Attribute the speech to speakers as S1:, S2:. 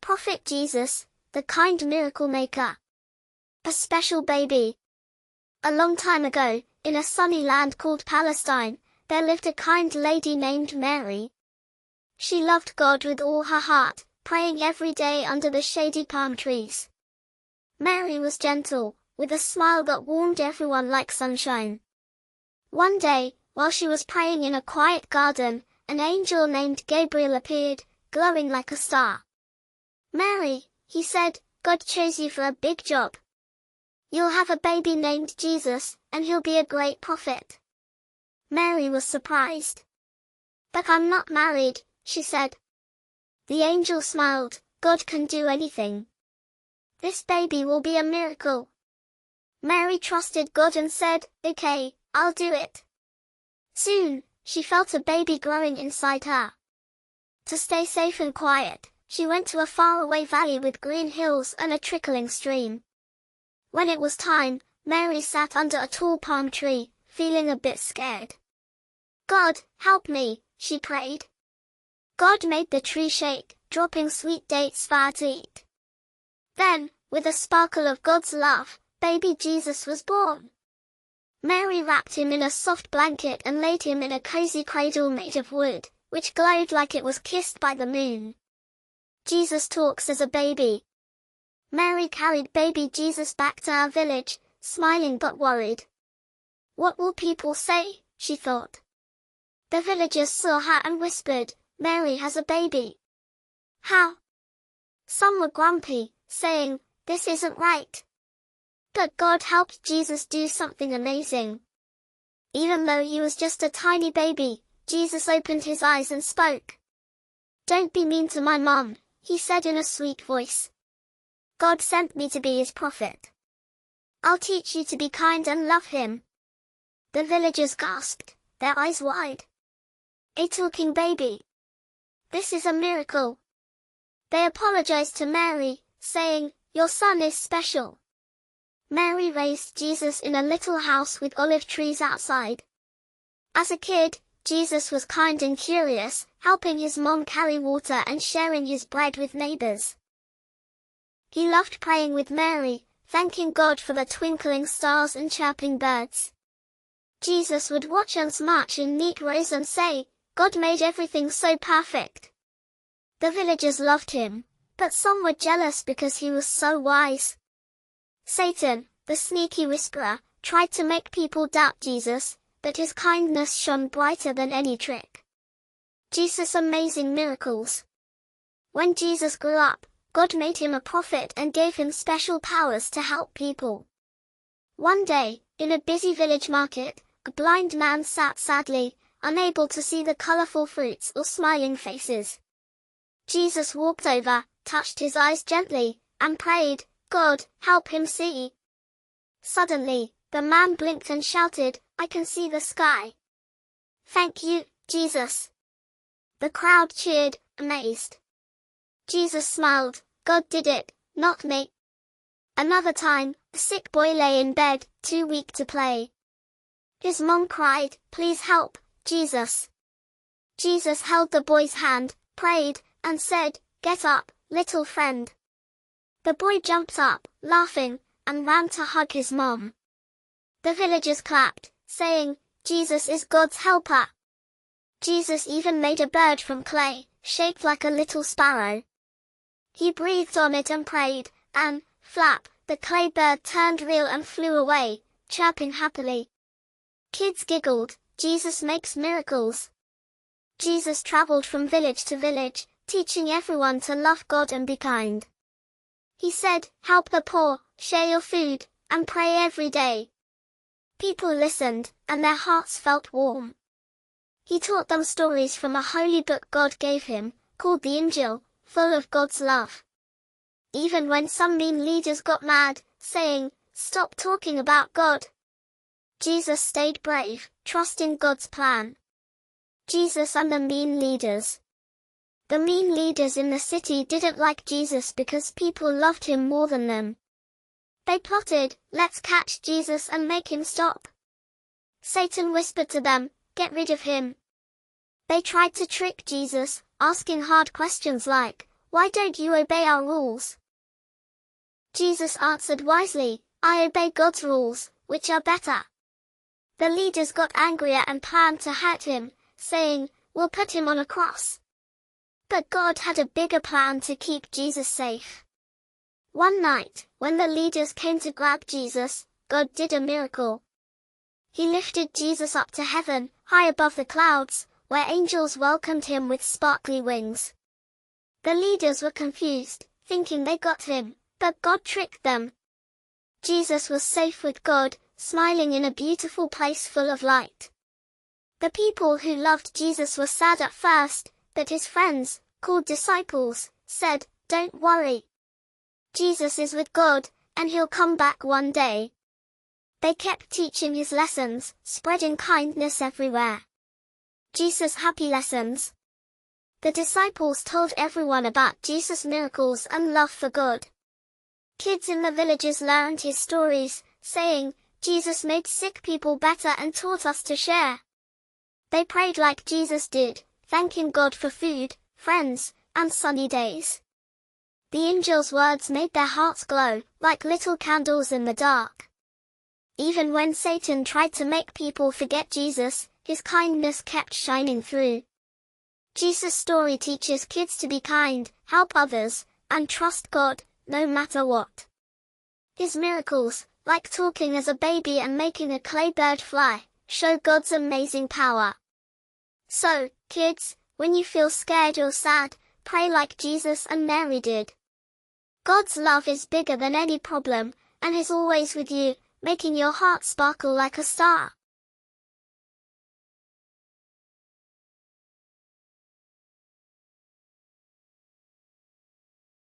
S1: Prophet Jesus, the kind miracle maker. A special baby. A long time ago, in a sunny land called Palestine, there lived a kind lady named Mary. She loved God with all her heart, praying every day under the shady palm trees. Mary was gentle, with a smile that warmed everyone like sunshine. One day, while she was praying in a quiet garden, an angel named Gabriel appeared, glowing like a star. "Mary," he said, "God chose you for a big job. You'll have a baby named Jesus, and he'll be a great prophet." Mary was surprised. "But I'm not married," she said. The angel smiled. "God can do anything. This baby will be a miracle." Mary trusted God and said, "Okay, I'll do it." Soon, she felt a baby growing inside her. To stay safe and quiet, she went to a faraway valley with green hills and a trickling stream. When it was time, Mary sat under a tall palm tree, feeling a bit scared. "God, help me," she prayed. God made the tree shake, dropping sweet dates for her to eat. Then, with a sparkle of God's love, baby Jesus was born. Mary wrapped him in a soft blanket and laid him in a cozy cradle made of wood, which glowed like it was kissed by the moon. Jesus talks as a baby. Mary carried baby Jesus back to her village, smiling but worried. "What will people say?" she thought. The villagers saw her and whispered, "Mary has a baby." "How?" Some were grumpy, saying, "This isn't right." But God helped Jesus do something amazing. Even though he was just a tiny baby, Jesus opened his eyes and spoke. "Don't be mean to my mom," he said in a sweet voice. "God sent me to be his prophet. I'll teach you to be kind and love him." The villagers gasped, their eyes wide. "A talking baby. This is a miracle." They apologized to Mary, saying, "Your son is special." Mary raised Jesus in a little house with olive trees outside. As a kid, Jesus was kind and curious, helping his mom carry water and sharing his bread with neighbors. He loved praying with Mary, thanking God for the twinkling stars and chirping birds. Jesus would watch us march in neat rows and say, "God made everything so perfect." The villagers loved him, but some were jealous because he was so wise. Satan, the sneaky whisperer, tried to make people doubt Jesus, but his kindness shone brighter than any trick. Jesus' amazing miracles. When Jesus grew up, God made him a prophet and gave him special powers to help people. One day, in a busy village market, a blind man sat sadly, unable to see the colorful fruits or smiling faces. Jesus walked over, touched his eyes gently, and prayed, "God, help him see." Suddenly, the man blinked and shouted, "I can see the sky." "Thank you, Jesus." The crowd cheered, amazed. Jesus smiled, "God did it, not me." Another time, a sick boy lay in bed, too weak to play. His mom cried, "Please help, Jesus." Jesus held the boy's hand, prayed, and said, "Get up, little friend." The boy jumped up, laughing, and ran to hug his mom. The villagers clapped, saying, "Jesus is God's helper." Jesus even made a bird from clay, shaped like a little sparrow. He breathed on it and prayed, and, flap, the clay bird turned real and flew away, chirping happily. Kids giggled, Jesus makes miracles. Jesus traveled from village to village, teaching everyone to love God and be kind. He said, "Help the poor, share your food, and pray every day." People listened, and their hearts felt warm. He taught them stories from a holy book God gave him, called the Injil, full of God's love. Even when some mean leaders got mad, saying, "Stop talking about God," Jesus stayed brave, trusting God's plan. Jesus and the mean leaders. The mean leaders in the city didn't like Jesus because people loved him more than them. They plotted, "Let's catch Jesus and make him stop." Satan whispered to them, "Get rid of him." They tried to trick Jesus, asking hard questions like, why don't you obey our rules?" Jesus answered wisely, "I obey God's rules, which are better." The leaders got angrier and planned to hurt him, saying, "We'll put him on a cross." But God had a bigger plan to keep Jesus safe. One night, when the leaders came to grab Jesus, God did a miracle. He lifted Jesus up to heaven, high above the clouds, where angels welcomed him with sparkly wings. The leaders were confused, thinking they got him, but God tricked them. Jesus was safe with God, smiling in a beautiful place full of light. The people who loved Jesus were sad at first, but his friends, called disciples, said, "Don't worry. Jesus is with God, and he'll come back one day." They kept teaching his lessons, spreading kindness everywhere. Jesus' happy lessons. The disciples told everyone about Jesus' miracles and love for God. Kids in the villages learned his stories, saying, "Jesus made sick people better and taught us to share." They prayed like Jesus did, thanking God for food, friends, and sunny days. The angel's words made their hearts glow, like little candles in the dark. Even when Satan tried to make people forget Jesus, his kindness kept shining through. Jesus' story teaches kids to be kind, help others, and trust God, no matter what. His miracles, like talking as a baby and making a clay bird fly, show God's amazing power. So, kids, when you feel scared or sad, pray like Jesus and Mary did. God's love is bigger than any problem, and is always with you, making your heart sparkle like a star.